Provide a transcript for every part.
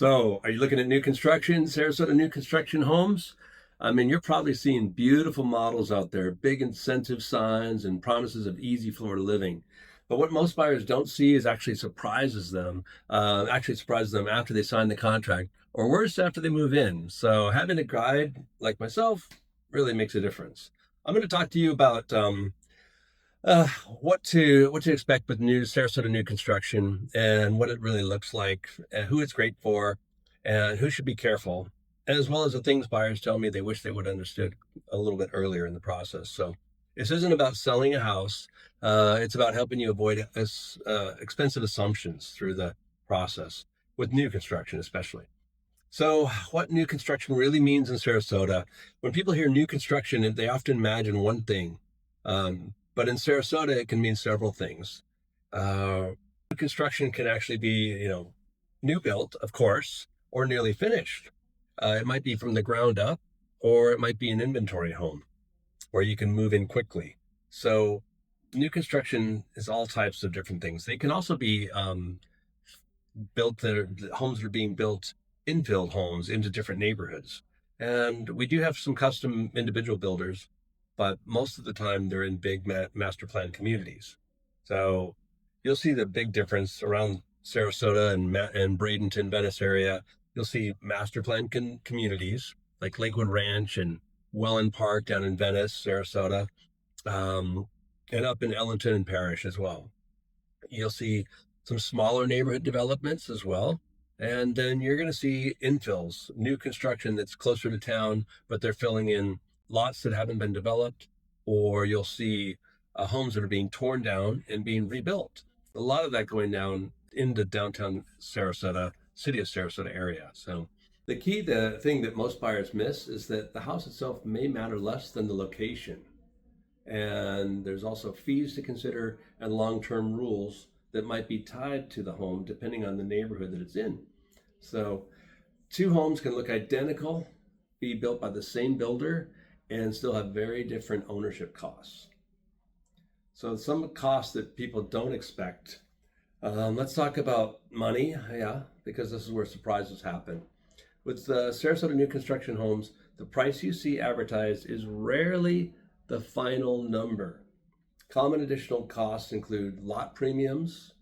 So, are you looking at new construction, Sarasota new construction homes? I mean, you're probably seeing beautiful models out there, big incentive signs and promises of easy Florida living. But what most buyers don't see is actually surprises them after they sign the contract, or worse, after they move in. So, having a guide like myself really makes a difference. I'm going to talk to you about uh, what to expect with new Sarasota new construction and what it really looks like, and who it's great for, and who should be careful, as well as the things buyers tell me they wish they would have understood a little bit earlier in the process. So this isn't about selling a house. It's about helping you avoid expensive assumptions through the process with new construction, especially. So, what new construction really means in Sarasota, when people hear new construction, they often imagine one thing. But in Sarasota, it can mean several things. New construction can actually be, new built, of course, or nearly finished. It might be from the ground up, or it might be an inventory home where you can move in quickly. So, new construction is all types of different things. They can also be the homes that are being built, infill homes into different neighborhoods. And we do have some custom individual builders, but most of the time they're in big master plan communities. So you'll see the big difference around Sarasota and Bradenton, Venice area. You'll see master plan communities like Lakewood Ranch and Welland Park down in Venice, Sarasota, um, and up in Ellington and Parish as well. You'll see some smaller neighborhood developments as well. And then you're going to see infills, new construction that's closer to town, but they're filling in lots that haven't been developed. Or you'll see homes that are being torn down and being rebuilt. A lot of that going down into downtown Sarasota, city of Sarasota area. So the thing that most buyers miss is that the house itself may matter less than the location. And there's also fees to consider and long-term rules that might be tied to the home depending on the neighborhood that it's in. So two homes can look identical, be built by the same builder, and still have very different ownership costs. So some costs that people don't expect. Let's talk about money, yeah, because this is where surprises happen. With Sarasota new construction homes, the price you see advertised is rarely the final number. Common additional costs include lot premiums,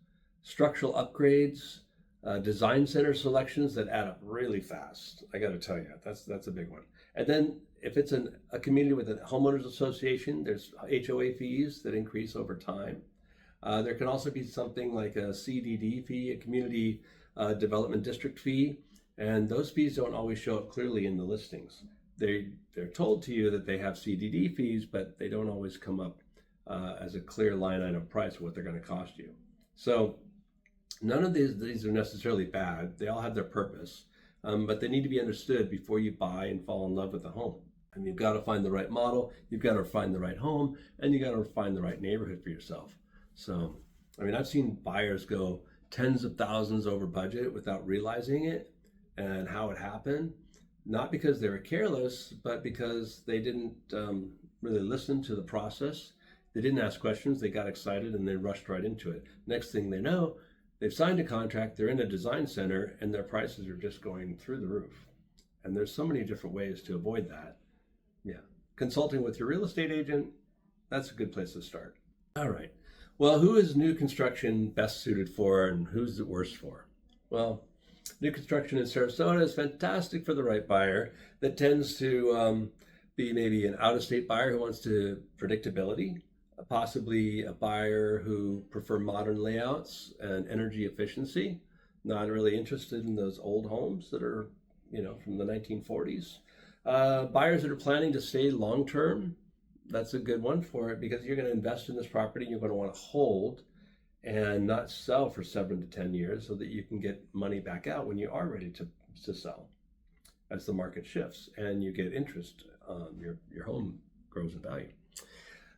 structural upgrades, design center selections that add up really fast. I got to tell you, that's a big one. And then if it's a community with a homeowners association, there's HOA fees that increase over time. There can also be something like a CDD fee, a community development district fee, and those fees don't always show up clearly in the listings. They're told to you that they have CDD fees, but they don't always come up as a clear line item price of what they're going to cost you. So none of these are necessarily bad. They all have their purpose, but they need to be understood before you buy and fall in love with the home. And you've got to find the right model, you've got to find the right home, and you got to find the right neighborhood for yourself. So, I mean, I've seen buyers go tens of thousands over budget without realizing it and how it happened. Not because they were careless, but because they didn't really listen to the process. They didn't ask questions, they got excited and they rushed right into it. Next thing they know, they've signed a contract, they're in a design center, and their prices are just going through the roof. And there's so many different ways to avoid that. Yeah. Consulting with your real estate agent, that's a good place to start. All right. Well, who is new construction best suited for and who's it worst for? Well, new construction in Sarasota is fantastic for the right buyer that tends to be maybe an out-of-state buyer who wants to predictability, possibly a buyer who prefer modern layouts and energy efficiency, not really interested in those old homes that are, from the 1940s. Buyers that are planning to stay long-term, that's a good one for it because you're going to invest in this property, you're going to want to hold and not sell for 7 to 10 years so that you can get money back out when you are ready to sell as the market shifts and you get interest, your home grows in value.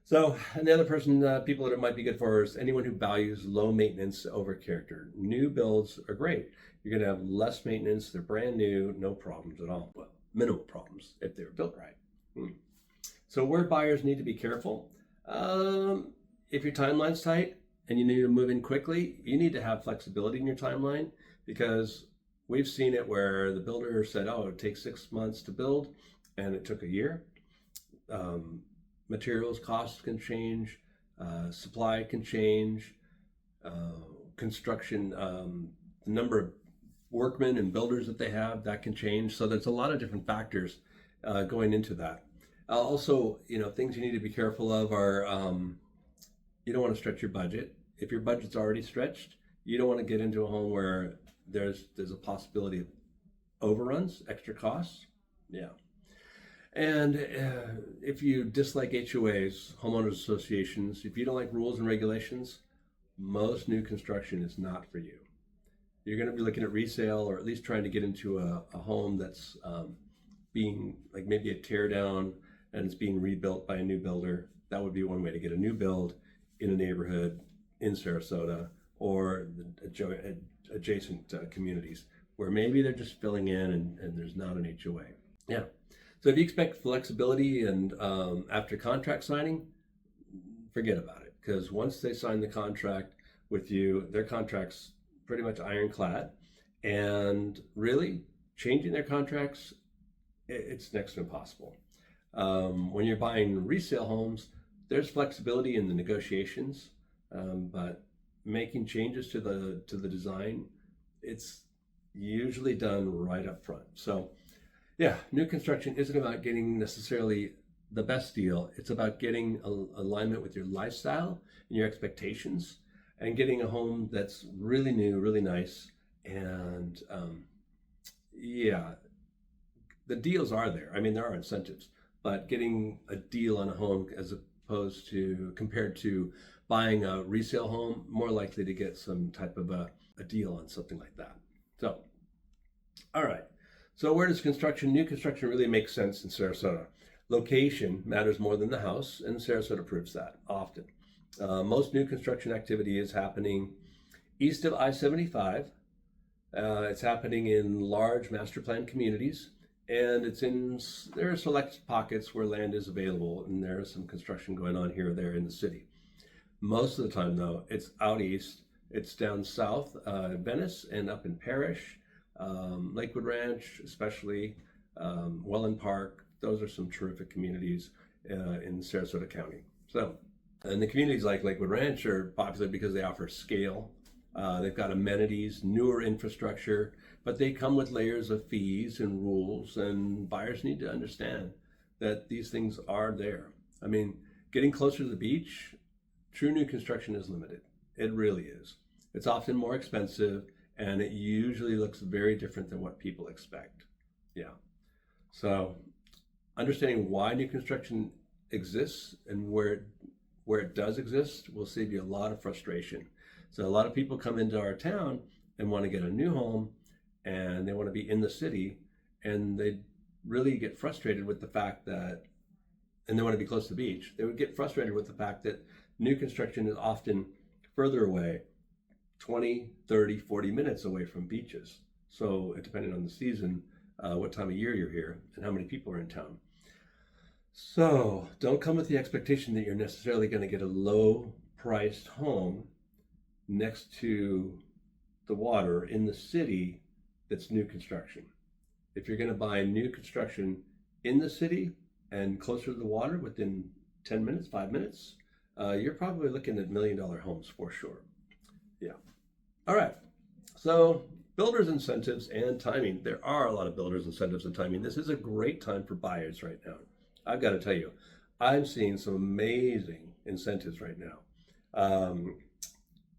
So, and the other people that it might be good for is anyone who values low maintenance over character. New builds are great. You're going to have less maintenance. They're brand new, no problems at all. Well, minimal problems if they're built right. So where buyers need to be careful, if your timeline's tight and you need to move in quickly, you need to have flexibility in your timeline because We've seen it where the builder said, oh, it takes 6 months to build, and it took a year. Um, Materials costs can change, supply can change, uh, construction, the number of workmen and builders that they have, that can change. So there's a lot of different factors going into that. Also, things you need to be careful of are you don't want to stretch your budget. If your budget's already stretched, you don't want to get into a home where there's a possibility of overruns, extra costs. Yeah. And if you dislike HOAs, homeowners associations, if you don't like rules and regulations, most new construction is not for you. You're going to be looking at resale, or at least trying to get into a home that's being like maybe a tear down and it's being rebuilt by a new builder. That would be one way to get a new build in a neighborhood in Sarasota or the adjacent communities where maybe they're just filling in and there's not an HOA. Yeah. So if you expect flexibility and after contract signing, forget about it, because once they sign the contract with you, their contract's pretty much ironclad, and really changing their contracts, it's next to impossible. When you're buying resale homes, there's flexibility in the negotiations, but making changes to the design, it's usually done right up front. So yeah, new construction isn't about getting necessarily the best deal. It's about getting alignment with your lifestyle and your expectations, and getting a home that's really new, really nice. And yeah, the deals are there. I mean, there are incentives, but getting a deal on a home as opposed to compared to buying a resale home, more likely to get some type of a deal on something like that. So, all right. So where does new construction really make sense in Sarasota? Location matters more than the house, and Sarasota proves that often. Most new construction activity is happening east of I-75. It's happening in large master plan communities, and there are select pockets where land is available, and there is some construction going on here or there in the city. Most of the time, though, it's out east. It's down south, Venice, and up in Parrish. Lakewood Ranch, especially, Welland Park. Those are some terrific communities in Sarasota County. So, and the communities like Lakewood Ranch are popular because they offer scale. They've got amenities, newer infrastructure, but they come with layers of fees and rules, and buyers need to understand that these things are there. I mean, getting closer to the beach, true new construction is limited. It really is. It's often more expensive, and it usually looks very different than what people expect. Yeah. So understanding why new construction exists and where it does exist will save you a lot of frustration. So a lot of people come into our town and want to get a new home, and they want to be in the city, and they really get frustrated with the fact that, and they want to be close to the beach. They would get frustrated with the fact that new construction is often further away, 20, 30, 40 minutes away from beaches. So depending on the season, what time of year you're here, and how many people are in town. So don't come with the expectation that you're necessarily going to get a low priced home next to the water in the city that's new construction. If you're going to buy new construction in the city and closer to the water within 10 minutes, 5 minutes, you're probably looking at $1 million homes for sure. Yeah. All right. So builders incentives and timing. There are a lot of builders incentives and timing. This is a great time for buyers right now. I've got to tell you, I'm seeing some amazing incentives right now.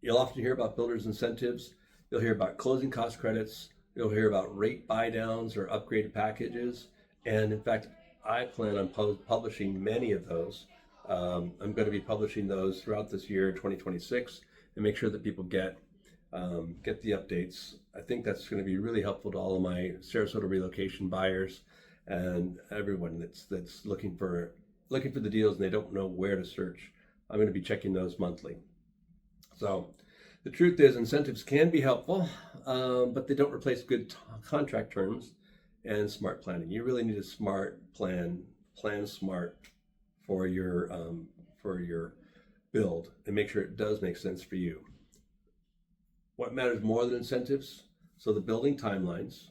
You'll often hear about builders incentives. You'll hear about closing cost credits. You'll hear about rate buy downs or upgraded packages. And in fact, I plan on publishing many of those. I'm going to be publishing those throughout this year, 2026, and make sure that people get the updates. I think that's going to be really helpful to all of my Sarasota relocation buyers and everyone that's looking for the deals and they don't know where to search. I'm going to be checking those monthly. So the truth is, incentives can be helpful, but they don't replace good contract terms and smart planning. You really need a smart plan smart for your build, and make sure it does make sense for you. What matters more than incentives? So the building timelines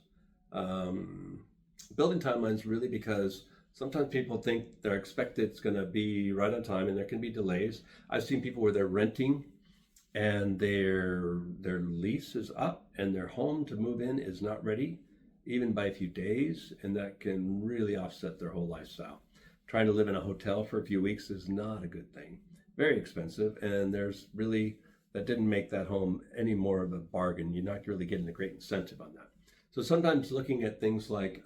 really because sometimes people think they're expected it's going to be right on time, and there can be delays. I've seen people where they're renting and their lease is up and their home to move in is not ready even by a few days, and that can really offset their whole lifestyle. Trying to live in a hotel for a few weeks is not a good thing. Very expensive, and there's really that didn't make that home any more of a bargain. You're not really getting a great incentive on that. So sometimes looking at things like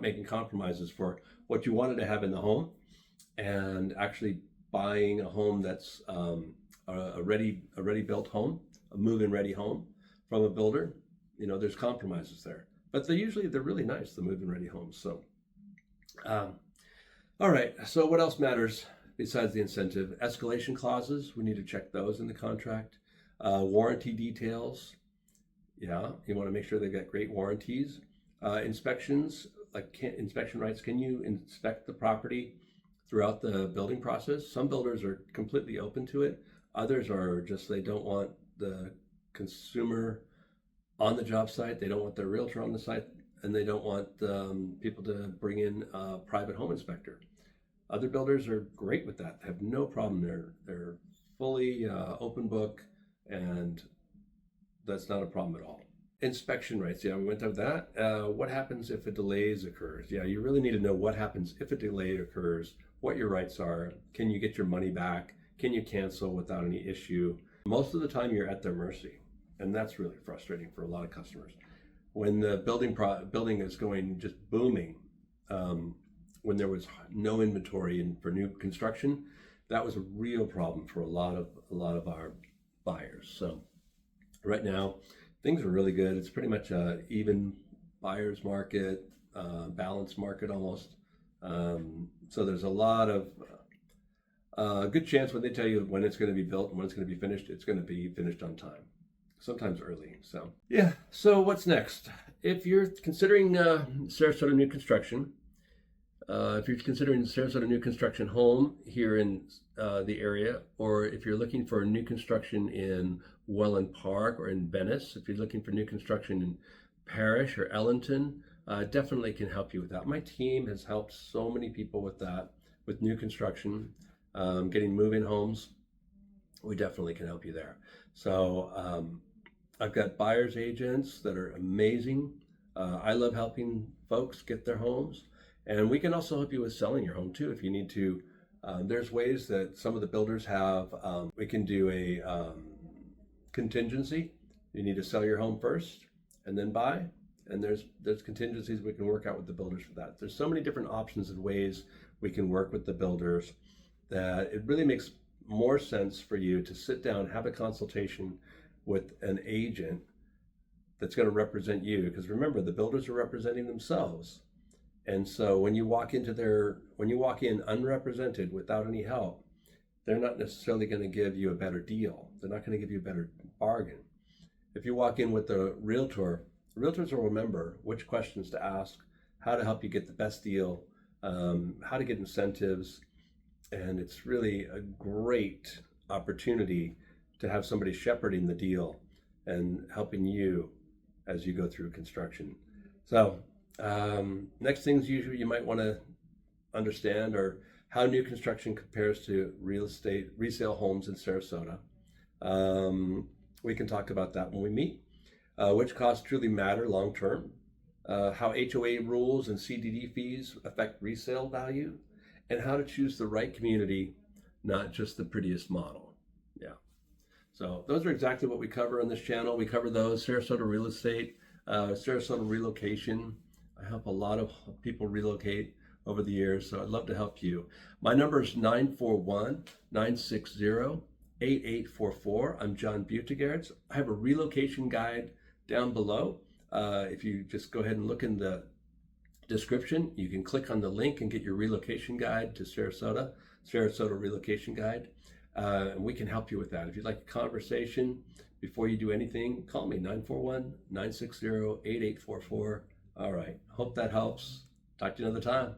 making compromises for what you wanted to have in the home, and actually buying a home that's a ready built home, a move-in ready home from a builder. There's compromises there, but they're really nice, the move-in ready homes. So all right, so what else matters besides the incentive? Escalation clauses, we need to check those in the contract. Warranty details, yeah, you want to make sure they've got great warranties. Inspections, like inspection rights, can you inspect the property throughout the building process? Some builders are completely open to it. Others are just, they don't want the consumer on the job site. They don't want their realtor on the site, and they don't want people to bring in a private home inspector. Other builders are great with that. They have no problem. They're fully open book, and that's not a problem at all. Inspection rights, yeah, we went over that. What happens if a delay occurs? Yeah, you really need to know what happens if a delay occurs, what your rights are. Can you get your money back? Can you cancel without any issue? Most of the time you're at their mercy, and that's really frustrating for a lot of customers. When the building is going just booming, when there was no inventory for new construction, that was a real problem for a lot of our buyers. So right now, things are really good. It's pretty much a even buyer's market, balanced market almost. So there's a lot of good chance when they tell you when it's going to be built and when it's going to be finished, it's going to be finished on time. Sometimes early. So yeah. So what's next? If you're considering Sarasota new construction, home here in the area, or if you're looking for new construction in Welland Park or in Venice, if you're looking for new construction in Parrish or Ellington, definitely can help you with that. My team has helped so many people with that, with new construction, getting move-in homes. We definitely can help you there. So I've got buyer's agents that are amazing. I love helping folks get their homes. And we can also help you with selling your home too if you need to. There's ways that some of the builders have. We can do a contingency. You need to sell your home first and then buy. And there's contingencies we can work out with the builders for that. There's so many different options and ways we can work with the builders that it really makes more sense for you to sit down, have a consultation with an agent that's going to represent you. Because remember, the builders are representing themselves. And so when you walk in unrepresented without any help, they're not necessarily going to give you a better deal. They're not going to give you a better bargain. If you walk in with a realtor, realtors will remember which questions to ask, how to help you get the best deal, how to get incentives. And it's really a great opportunity to have somebody shepherding the deal and helping you as you go through construction. So next things usually you might want to understand are how new construction compares to resale homes in Sarasota. We can talk about that when we meet. Which costs truly matter long term, how HOA rules and CDD fees affect resale value, and how to choose the right community, not just the prettiest model. Yeah. So those are exactly what we cover on this channel. We cover those: Sarasota real estate, Sarasota relocation. I help a lot of people relocate over the years, so I'd love to help you. My number is 941-960-8844. I'm John Butegaerts. I have a relocation guide down below. If you just go ahead and look in the description, you can click on the link and get your relocation guide to Sarasota relocation guide. And we can help you with that. If you'd like a conversation before you do anything, call me, 941-960-8844. All right, hope that helps. Talk to you another time.